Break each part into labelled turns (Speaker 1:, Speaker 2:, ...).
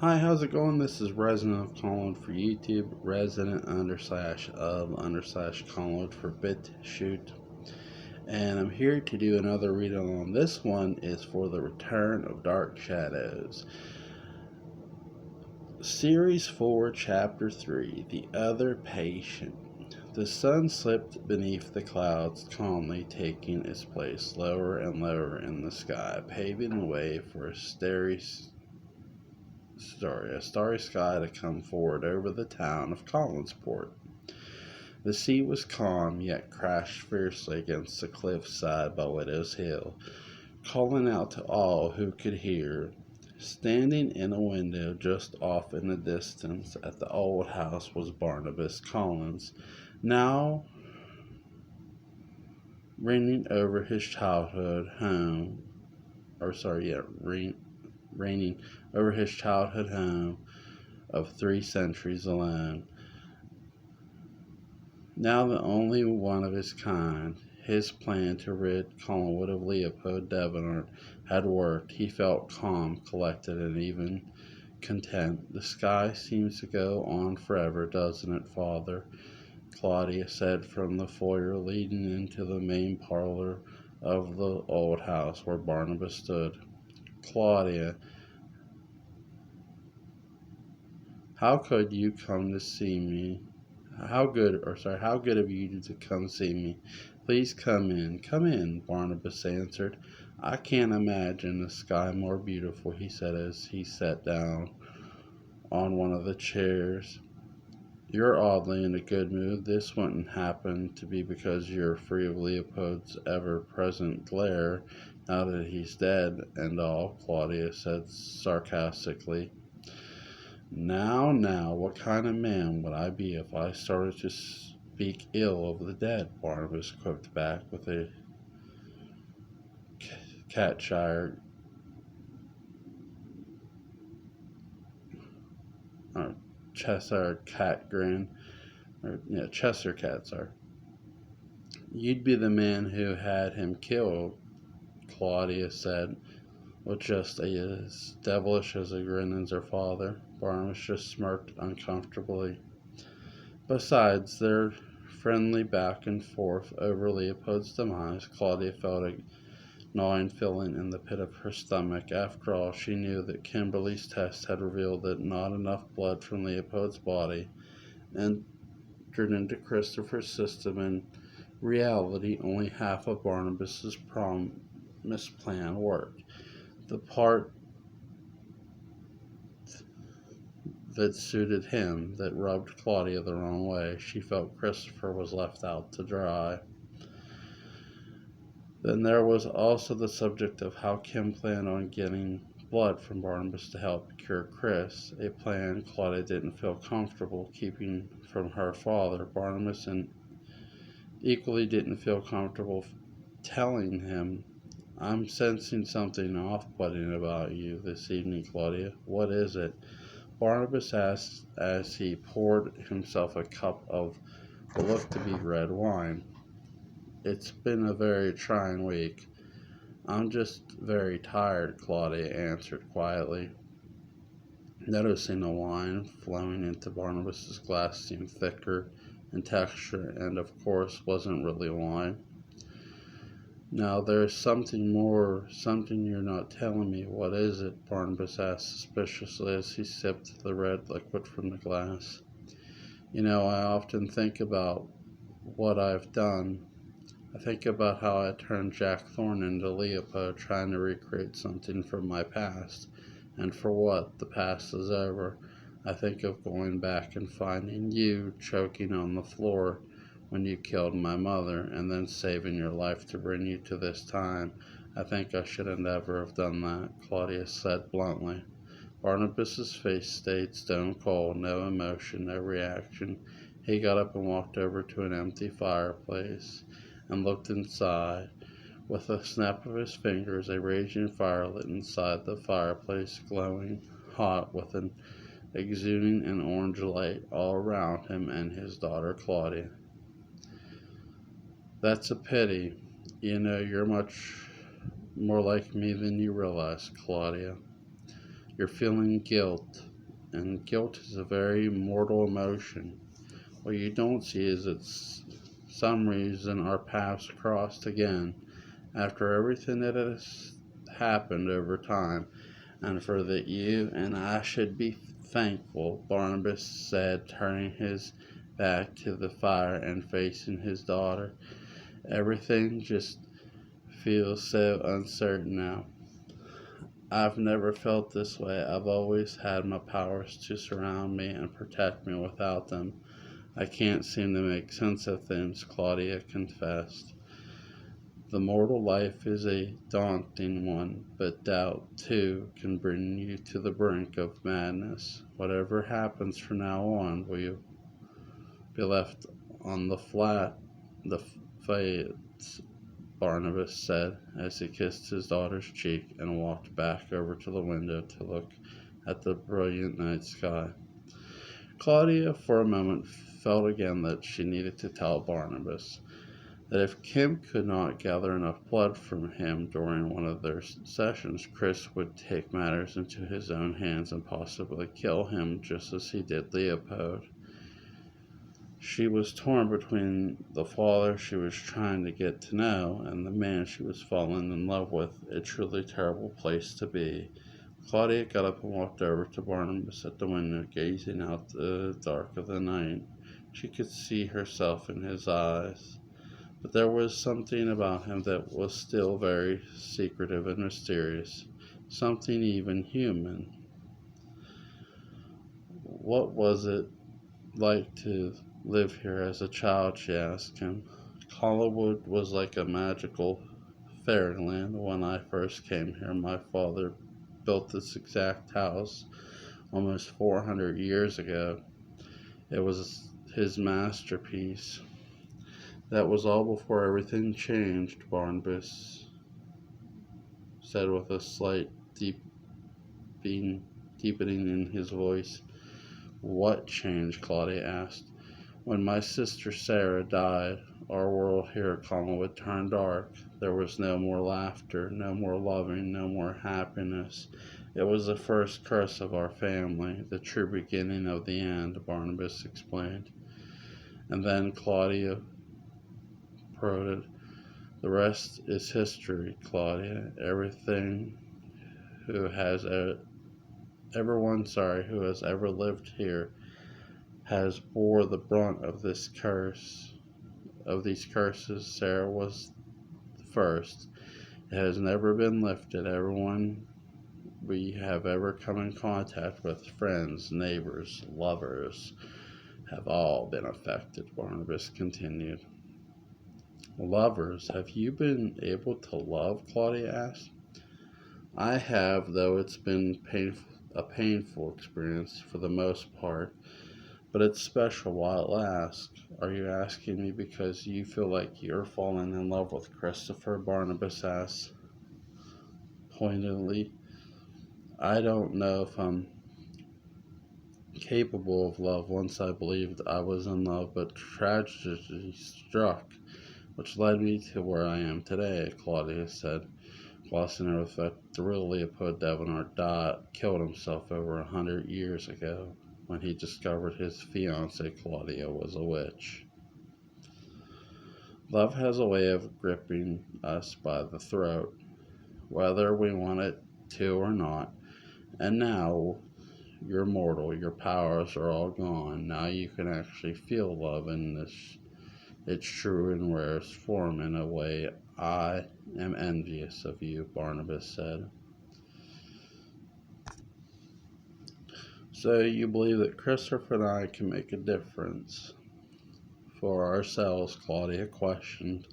Speaker 1: Hi, how's it going? This is Resident of Collingwood for YouTube, resident underslash of underslash Collingwood for BitShoot. And I'm here to do another reading on this one is for The Return of Dark Shadows. Series 4, Chapter 3, The Other Patient. The sun slipped beneath the clouds, calmly taking its place lower and lower in the sky, paving the way for a starry sky to come forward over the town of Collinsport. The sea was calm, yet crashed fiercely against the cliff side by Widow's Hill, calling out to all who could hear. Standing in a window just off in the distance at the old house was Barnabas Collins, now reigning over his childhood home, reigning over his childhood home of 3 centuries alone. Now the only one of his kind, his plan to rid Collingwood of Leopold Debenhart had worked. He felt calm, collected, and even content. The sky seems to go on forever, doesn't it, Father? Claudia said from the foyer leading into the main parlor of the old house where Barnabas stood. Claudia, how could you come to see me? How good of you to come see me. Please come in, Barnabas answered. I can't imagine a sky more beautiful, he said as he sat down on one of the chairs. You're oddly in a good mood. This wouldn't happen to be because you're free of Leopold's ever-present glare, now that he's dead and all, Claudia said sarcastically. Now, what kind of man would I be if I started to speak ill of the dead? Barnabas quipped back with a Catshire, or Cheshire cat grin. Cheshire cats are. You'd be the man who had him killed, Claudia said, with just as devilish as a grin as her father. Barnabas just smirked uncomfortably. Besides their friendly back and forth over Leopold's demise, Claudia felt a gnawing feeling in the pit of her stomach. After all, she knew that Kimberlys' test had revealed that not enough blood from Leopold's body entered into Christopher's system. In reality, only half of Barnabas's promised plan worked. The part that suited him, that rubbed Claudia the wrong way. She felt Christopher was left out to dry. Then there was also the subject of how Kim planned on getting blood from Barnabas to help cure Chris, a plan Claudia didn't feel comfortable keeping from her father. Barnabas and equally didn't feel comfortable telling him. I'm sensing something off-putting about you this evening, Claudia. What is it? Barnabas asked as he poured himself a cup of what looked to be red wine. It's been a very trying week. I'm just very tired, Claudia answered quietly. Noticing the wine flowing into Barnabas's glass seemed thicker in texture and, of course, wasn't really wine. Now, there's something more, something you're not telling me. What is it? Barnabas asked suspiciously as he sipped the red liquid from the glass. I often think about what I've done. I think about how I turned Jack Thorne into Leopold, trying to recreate something from my past. And for what? The past is over. I think of going back and finding you choking on the floor when you killed my mother, and then saving your life to bring you to this time. I think I should never have done that, Claudia said bluntly. Barnabas's face stayed stone cold, no emotion, no reaction. He got up and walked over to an empty fireplace and looked inside. With a snap of his fingers, a raging fire lit inside the fireplace, glowing hot with an exuding an orange light all around him and his daughter Claudia. That's a pity. You're much more like me than you realize, Claudia. You're feeling guilt, and guilt is a very mortal emotion. What you don't see is that some reason our paths crossed again after everything that has happened over time, and for that you and I should be thankful, Barnabas said, turning his back to the fire and facing his daughter. Everything just feels so uncertain now. I've never felt this way. I've always had my powers to surround me and protect me. Without them, I can't seem to make sense of things, Claudia confessed. The mortal life is a daunting one, but doubt, too, can bring you to the brink of madness. Whatever happens from now on, will you be left on the fates, Barnabas said, as he kissed his daughter's cheek and walked back over to the window to look at the brilliant night sky. Claudia, for a moment, felt again that she needed to tell Barnabas that if Kim could not gather enough blood from him during one of their sessions, Chris would take matters into his own hands and possibly kill him just as he did Leopold. She was torn between the father she was trying to get to know and the man she was falling in love with. A truly terrible place to be. Claudia got up and walked over to Barnabas at the window, gazing out the dark of the night. She could see herself in his eyes, but there was something about him that was still very secretive and mysterious, something even human. What was it like to live here as a child, she asked him. Collinwood was like a magical fairyland. When I first came here, my father built this exact house almost 400 years ago. It was his masterpiece. That was all before everything changed, Barnabas said with a slight deepening in his voice. What changed? Claudia asked. When my sister Sarah died, our world here at Collinwood turned dark. There was no more laughter, no more loving, no more happiness. It was the first curse of our family, the true beginning of the end, Barnabas explained. And then Claudia prodded, the rest is history, Claudia. Everyone who has ever lived here has bore the brunt of these curses. Sarah was the first. It has never been lifted. Everyone we have ever come in contact with, friends, neighbors, lovers, have all been affected, Barnabas continued. Lovers, have you been able to love? Claudia asked. I have, though it's been a painful experience for the most part. But it's special while it lasts. Are you asking me because you feel like you're falling in love with Christopher? Barnabas asked pointedly. I don't know if I'm capable of love. Once I believed I was in love, but tragedy struck, which led me to where I am today, Claudia said, glossing over the fact the real Leopold Davenant killed himself over 100 years ago, when he discovered his fiancée Claudia was a witch. Love has a way of gripping us by the throat, whether we want it to or not. And now you're mortal, your powers are all gone. Now you can actually feel love in its true and rarest form. In a way, I am envious of you, Barnabas said. So you believe that Christopher and I can make a difference for ourselves? Claudia questioned.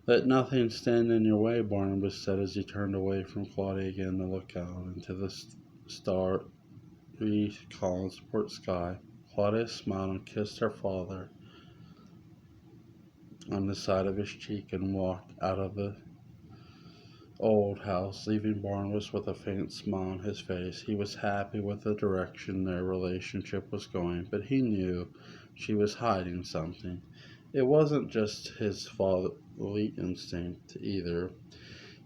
Speaker 1: Let nothing stand in your way, Barnabas said as he turned away from Claudia again to look out into the starry Collinsport sky. Claudia smiled and kissed her father on the side of his cheek and walked out of the old house, leaving Barnabas with a faint smile on his face. He was happy with the direction their relationship was going, but he knew she was hiding something. It wasn't just his fatherly instinct either.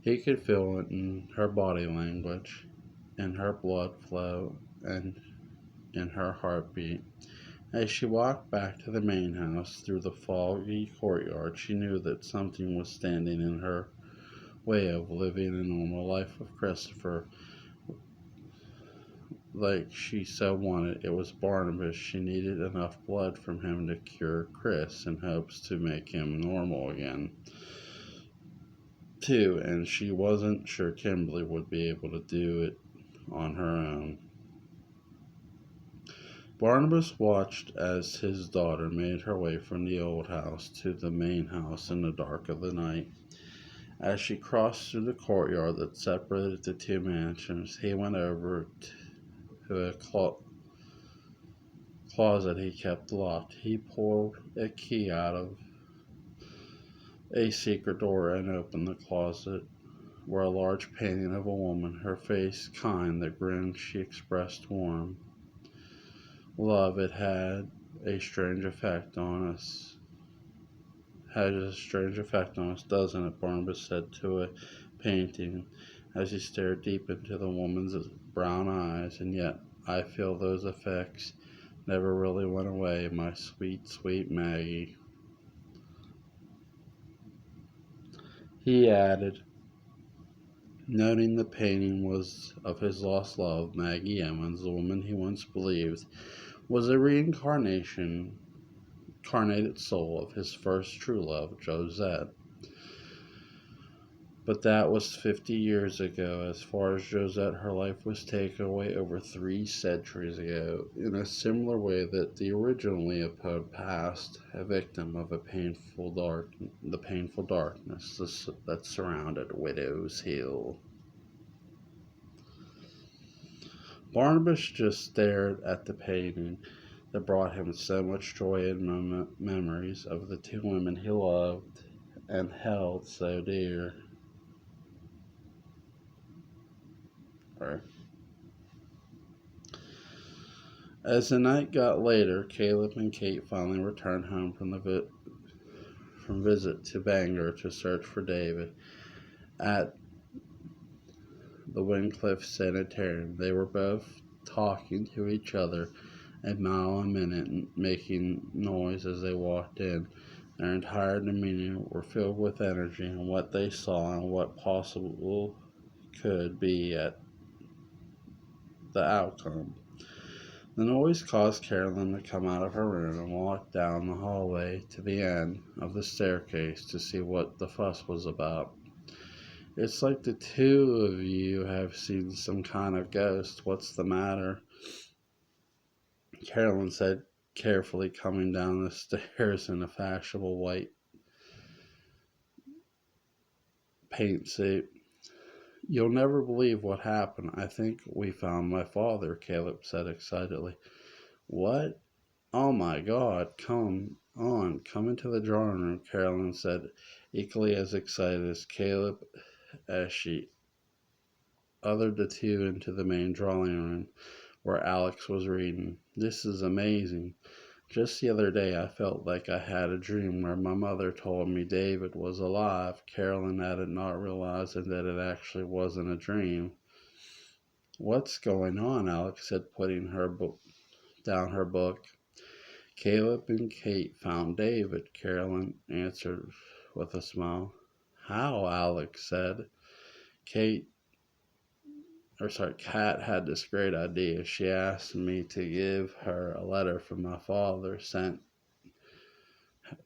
Speaker 1: He could feel it in her body language. in her blood flow and in her heartbeat. As she walked back to the main house through the foggy courtyard, she knew that something was standing in her way of living a normal life with Christopher like she so wanted. It was Barnabas. She needed enough blood from him to cure Chris in hopes to make him normal again, too, and she wasn't sure Kimberly would be able to do it on her own. Barnabas watched as his daughter made her way from the old house to the main house in the dark of the night. As she crossed through the courtyard that separated the two mansions, he went over to a closet he kept locked. He pulled a key out of a secret door and opened the closet, where a large painting of a woman, her face kind, the grin she expressed warm. Love, it had a strange effect on us. Has a strange effect on us, doesn't it? Barnabas said to a painting as he stared deep into the woman's brown eyes. And yet, I feel those effects never really went away, my sweet, sweet Maggie. He added, noting the painting was of his lost love, Maggie Evans, the woman he once believed was a reincarnated soul of his first true love, Josette. But that was 50 years ago. As far as Josette, her life was taken away over 3 centuries ago, in a similar way that the original Leopold passed, a victim of the painful darkness that surrounded Widow's Hill. Barnabas just stared at the painting that brought him so much joy and memories of the two women he loved and held so dear. As the night got later, Caleb and Kate finally returned home from visit to Bangor to search for David. At the Wincliffe Sanitarium, they were both talking to each other a mile a minute and making noise as they walked in. Their entire demeanor were filled with energy and what they saw and what possible could be at the outcome. The noise caused Carolyn to come out of her room and walk down the hallway to the end of the staircase to see what the fuss was about. It's like the two of you have seen some kind of ghost. What's the matter? Carolyn said, carefully coming down the stairs in a fashionable white paint suit. You'll never believe what happened. I think we found my father, Caleb said excitedly. What? Oh my God, come on, come into the drawing room, Carolyn said, equally as excited as Caleb as she ushered the two into the main drawing room where Alex was reading. This is amazing. Just the other day I felt like I had a dream where my mother told me David was alive, Carolyn added, not realizing that it actually wasn't a dream. What's going on? Alex said, putting down her book. Caleb and Kate found David, Carolyn answered with a smile. How? Alex said. Kat had this great idea. She asked me to give her a letter from my father sent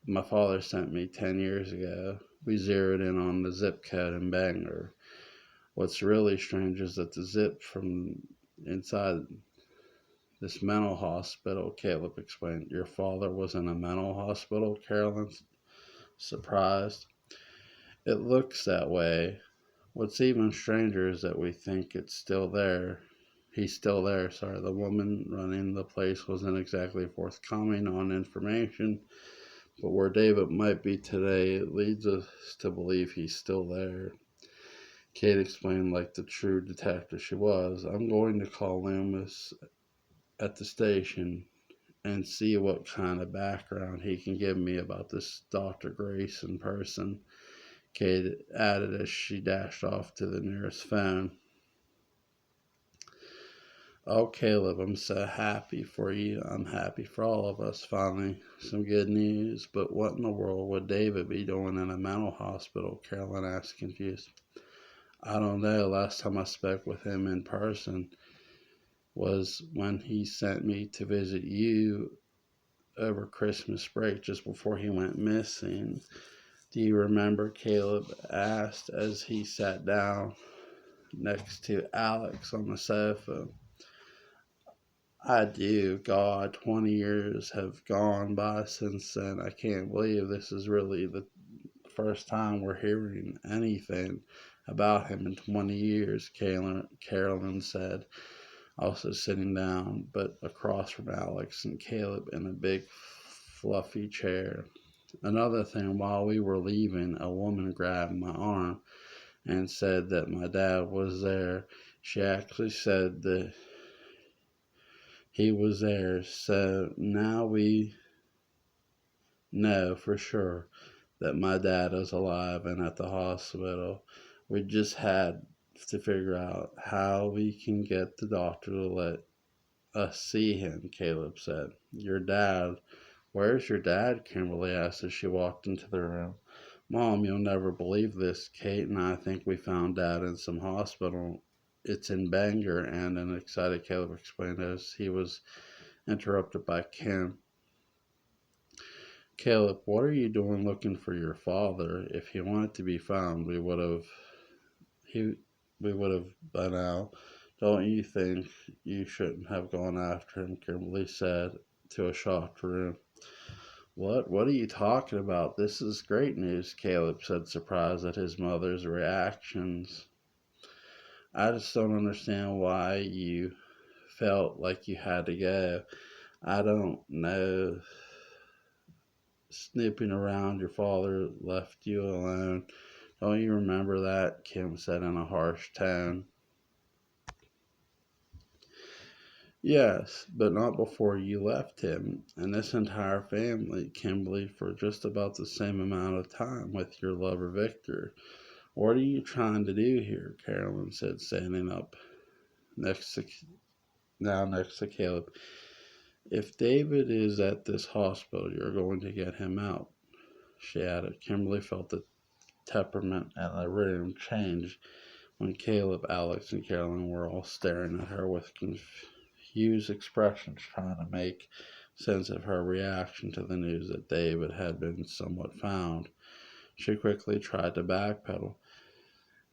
Speaker 1: me 10 years ago. We zeroed in on the zip code in Bangor. What's really strange is that the zip from inside this mental hospital, Caleb explained. Your father was in a mental hospital, Carolyn's surprised. It looks that way. What's even stranger is that we think it's still there. He's still there, sorry. The woman running the place wasn't exactly forthcoming on information, but where David might be today, it leads us to believe he's still there. Kate explained like the true detective she was. I'm going to call Loomis at the station and see what kind of background he can give me about this Dr. Grayson person, Kate added as she dashed off to the nearest phone. Oh, Caleb, I'm so happy for you. I'm happy for all of us. Finally, some good news. But what in the world would David be doing in a mental hospital? Carolyn asked, confused. I don't know. Last time I spoke with him in person was when he sent me to visit you over Christmas break just before he went missing. Do you remember? Caleb asked as he sat down next to Alex on the sofa. I do. God, 20 years have gone by since then. I can't believe this is really the first time we're hearing anything about him in 20 years, Carolyn said, also sitting down, but across from Alex and Caleb in a big, fluffy chair. Another thing, while we were leaving, a woman grabbed my arm and said that my dad was there. She actually said that he was there. So now we know for sure that my dad is alive and at the hospital. We just had to figure out how we can get the doctor to let us see him, Caleb said. Your dad, where's your dad? Kimberly asked as she walked into the room. Mom, you'll never believe this. Kate and I think we found Dad in some hospital. It's in Bangor, and an excited Caleb explained as he was interrupted by Kim. Caleb, what are you doing looking for your father? If he wanted to be found, he we would have by now. Don't you think you shouldn't have gone after him? Kimberly said to a shocked room. What are you talking about? This is great news, Caleb said, surprised at his mother's reactions. I just don't understand why you felt like you had to go. I don't know. Snooping around, your father left you alone. Don't you remember that? Kim said in a harsh tone. Yes, but not before you left him and this entire family, Kimberly, for just about the same amount of time with your lover Victor. What are you trying to do here? Carolyn said, standing up next to next to Caleb. If David is at this hospital, you're going to get him out, she added. Kimberly felt the temperament in the room change when Caleb, Alex, and Carolyn were all staring at her with confused expressions, trying to make sense of her reaction to the news that David had been somewhat found. She quickly tried to backpedal.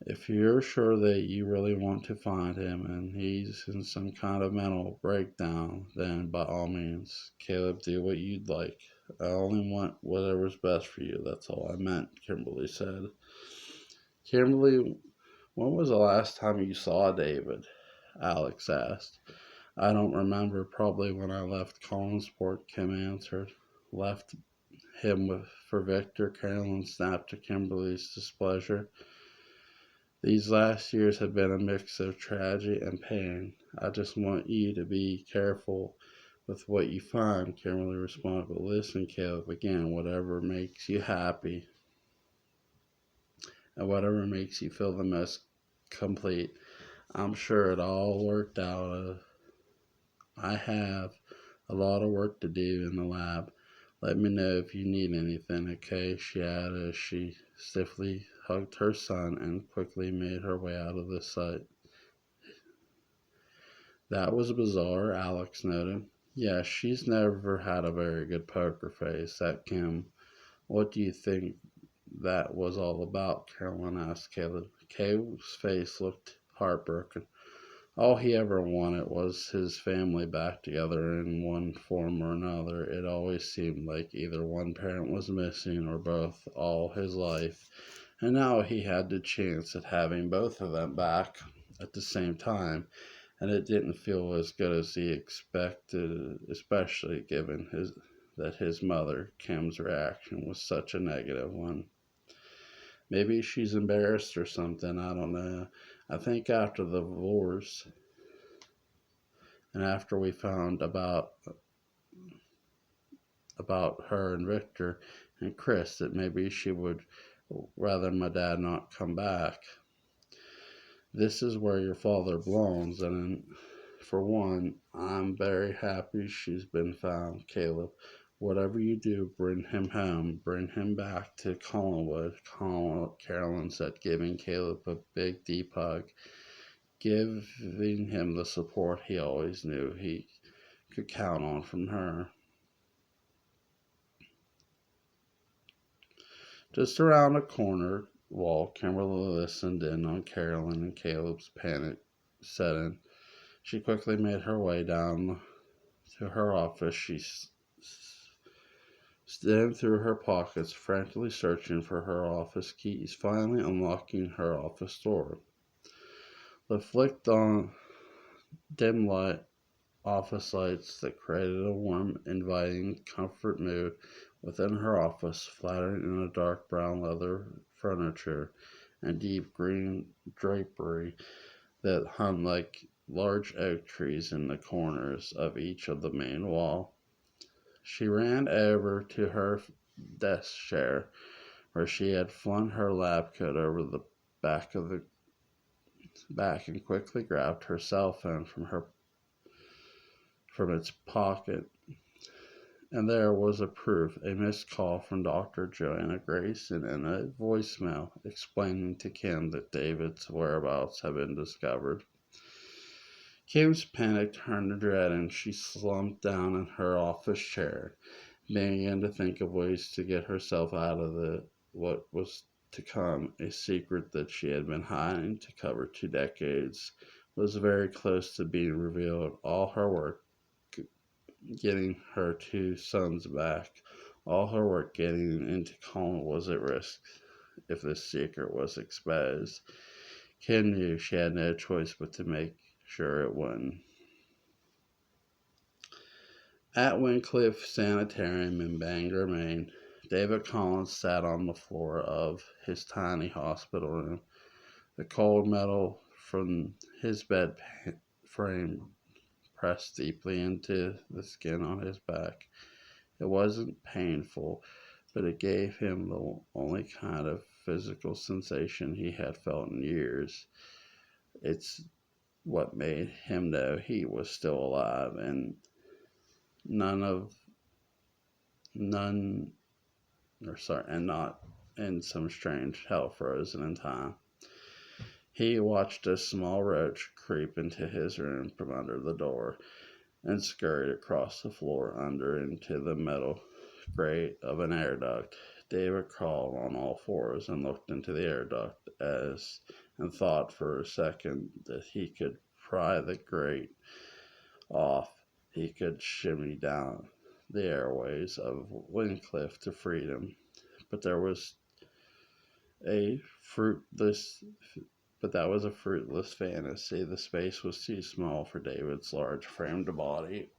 Speaker 1: If you're sure that you really want to find him and he's in some kind of mental breakdown, then by all means, Caleb, do what you'd like. I only want whatever's best for you. That's all I meant, Kimberly said. Kimberly, when was the last time you saw David? Alex asked. I don't remember. Probably when I left Collinsport, Kim answered. Left him for Victor, Carolyn snapped to Kimberly's displeasure. These last years have been a mix of tragedy and pain. I just want you to be careful with what you find, Kimberly responded. But listen, Caleb, again, whatever makes you happy and whatever makes you feel the most complete. I'm sure it all worked out. I have a lot of work to do in the lab. Let me know if you need anything, okay? She added as she stiffly hugged her son and quickly made her way out of the sight. That was bizarre, Alex noted. Yeah, she's never had a very good poker face, that Kim. What do you think that was all about? Carolyn asked Caleb. Caleb's face looked heartbroken. All he ever wanted was his family back together in one form or another. It always seemed like either one parent was missing or both all his life, and now he had the chance at having both of them back at the same time, and it didn't feel as good as he expected, especially given that his mother, Kim's reaction was such a negative one. Maybe she's embarrassed or something, I don't know. I think after the divorce and after we found about her and Victor and Chris that maybe she would rather my dad not come back. This is where your father belongs, and For one, I'm very happy she's been found, Caleb. Whatever you do, bring him home. Bring him back to Collinwood, Carolyn said, giving Caleb a big, deep hug, giving him the support he always knew he could count on from her. Just around the corner wall, Kimberly listened in on Carolyn and Caleb's panic setting. She quickly made her way down to her office. She stared through her pockets, frantically searching for her office keys, finally unlocking her office door. The flicked on dim light office lights that created a warm, inviting comfort mood within her office, flattering in a dark brown leather furniture and deep green drapery that hung like large oak trees in the corners of each of the main wall. She ran over to her desk chair, where she had flung her lab coat over the back of the back and quickly grabbed her cell phone from its pocket. And there was a proof, a missed call from Dr. Joanna Grayson and a voicemail explaining to Kim that David's whereabouts had been discovered. Kim's panic turned to dread, and she slumped down in her office chair, began to think of ways to get herself out of what was to come. A secret that she had been hiding to cover 2 decades was very close to being revealed. All her work getting her 2 sons back, all her work getting into Colin was at risk if this secret was exposed. Kim knew she had no choice but to make sure it wouldn't. At Wincliffe Sanitarium in Bangor, Maine, David Collins sat on the floor of his tiny hospital room. The cold metal from his bed frame pressed deeply into the skin on his back. It wasn't painful, but it gave him the only kind of physical sensation he had felt in years. It's what made him know he was still alive, and not in some strange hell frozen in time. He watched a small roach creep into his room from under the door and scurried across the floor under into the metal grate of an air duct. David crawled on all fours and looked into the air duct and thought for a second that he could pry the grate off. He could shimmy down the airways of Wincliffe to freedom. But that was a fruitless fantasy. The space was too small for David's large-framed body.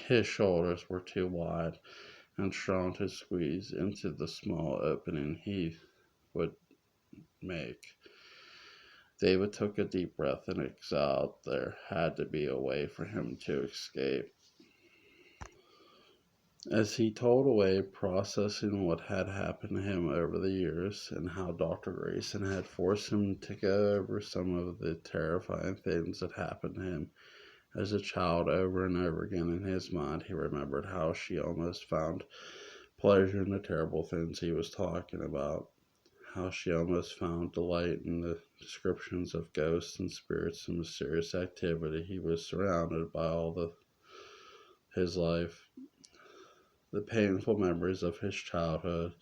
Speaker 1: His shoulders were too wide and strong to squeeze into the small opening he would make. David took a deep breath and exhaled. There had to be a way for him to escape. As he told away, processing what had happened to him over the years and how Dr. Grayson had forced him to go over some of the terrifying things that happened to him as a child over and over again in his mind, he remembered how she almost found pleasure in the terrible things he was talking about, how she almost found delight in the descriptions of ghosts and spirits and mysterious activity he was surrounded by his life. The painful memories of his childhood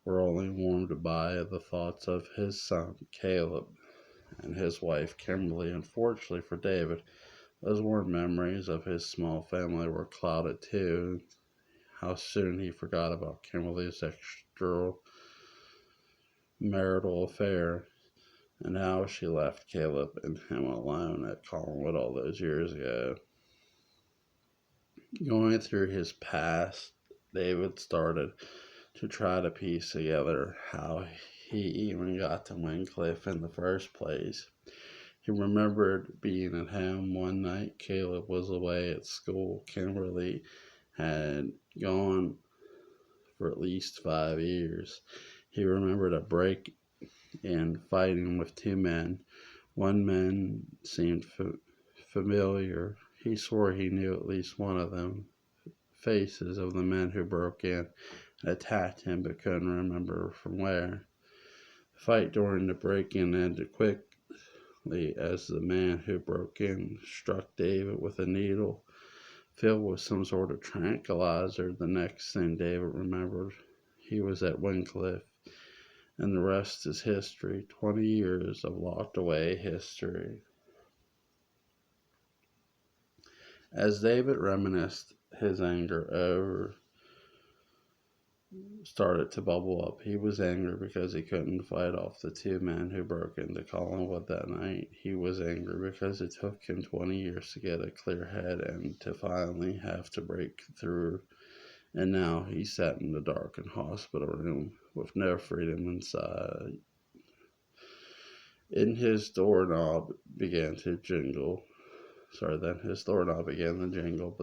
Speaker 1: were only warmed by the thoughts of his son, Caleb, and his wife, Kimberly. Unfortunately for David, those warm memories of his small family were clouded too. How soon he forgot about Kimberly's extramarital affair, and how she left Caleb and him alone at Collinwood all those years ago. Going through his past, David started to try to piece together how he even got to Wincliffe in the first place. He remembered being at home one night. Caleb was away at school. Kimberly had gone for at least 5 years. He remembered a break in fighting with 2 men. One man seemed familiar. He swore he knew at least one of them faces of the men who broke in and attacked him, but couldn't remember from where. The fight during the break-in ended quickly as the man who broke in struck David with a needle filled with some sort of tranquilizer. The next thing David remembered, he was at Wycliffe, and the rest is history. 20 years of locked away history. As David reminisced, his anger started to bubble up. He was angry because he couldn't fight off the two men who broke into Collinwood that night. He was angry because it took him 20 years to get a clear head and to finally have to break through. And now he sat in the darkened hospital room with no freedom inside. Then his doorknob began to jingle, but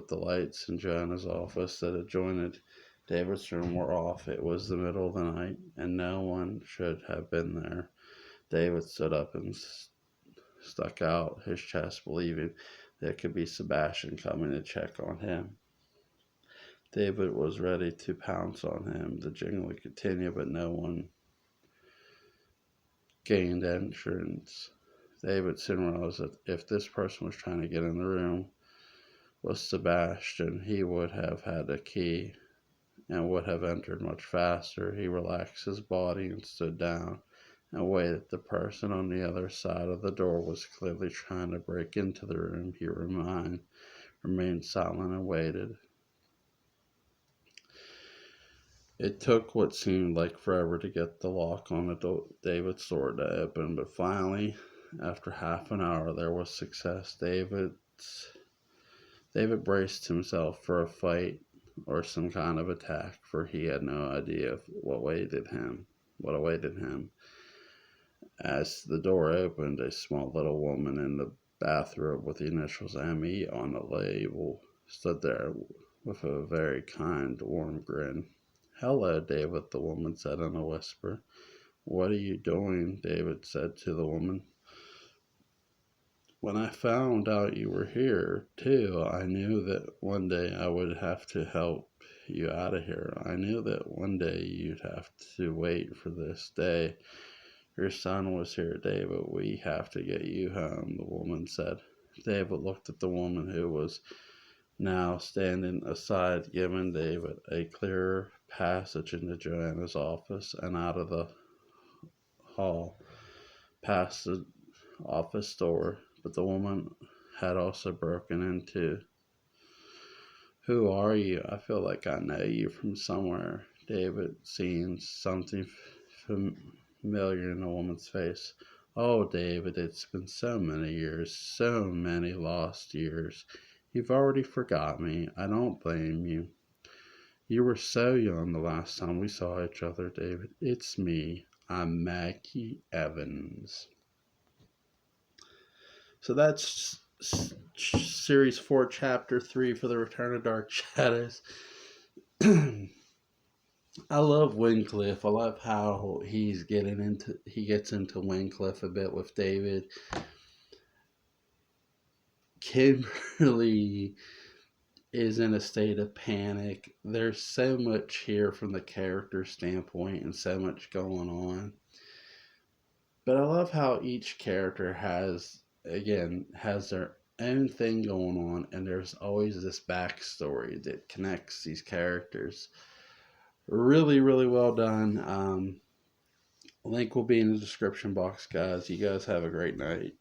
Speaker 1: the lights in Joanna's office that adjoined David's room were off. It was the middle of the night, and no one should have been there. David stood up and stuck out his chest, believing that it could be Sebastian coming to check on him. David was ready to pounce on him. The jingling continued, but no one gained entrance. David soon realized that if this person was trying to get in the room was Sebastian, he would have had a key and would have entered much faster. He relaxed his body and stood down and waited. The person on the other side of the door was clearly trying to break into the room. He remained silent and waited. It took what seemed like forever to get the lock on David's door to open, but finally, after half an hour, there was success. David braced himself for a fight or some kind of attack, for he had no idea what awaited him. As the door opened, a small little woman in the bathrobe with the initials ME on the label stood there with a very kind, warm grin. "Hello, David," the woman said in a whisper. "What are you doing?" David said to the woman. "When I found out you were here, too, I knew that one day I would have to help you out of here. I knew that one day you'd have to wait for this day. Your son was here, David. We have to get you home," the woman said. David looked at the woman, who was now standing aside, giving David a clearer passage into Joanna's office and out of the hall, past the office door. But the woman had also broken into. "Who are you? I feel like I know you from somewhere." David seeing something familiar in the woman's face. "Oh, David, it's been so many years, so many lost years. You've already forgot me. I don't blame you. You were so young the last time we saw each other, David. It's me. I'm Maggie Evans." So that's Series 4, Chapter 3 for The Return of Dark Shadows. I love Wycliffe. I love how he gets into Wycliffe a bit with David. Kimberly is in a state of panic. There's so much here from the character standpoint and so much going on. But I love how each character has their own thing going on, and there's always this backstory that connects these characters. Really, really well done. Link will be in the description box, guys. You guys have a great night.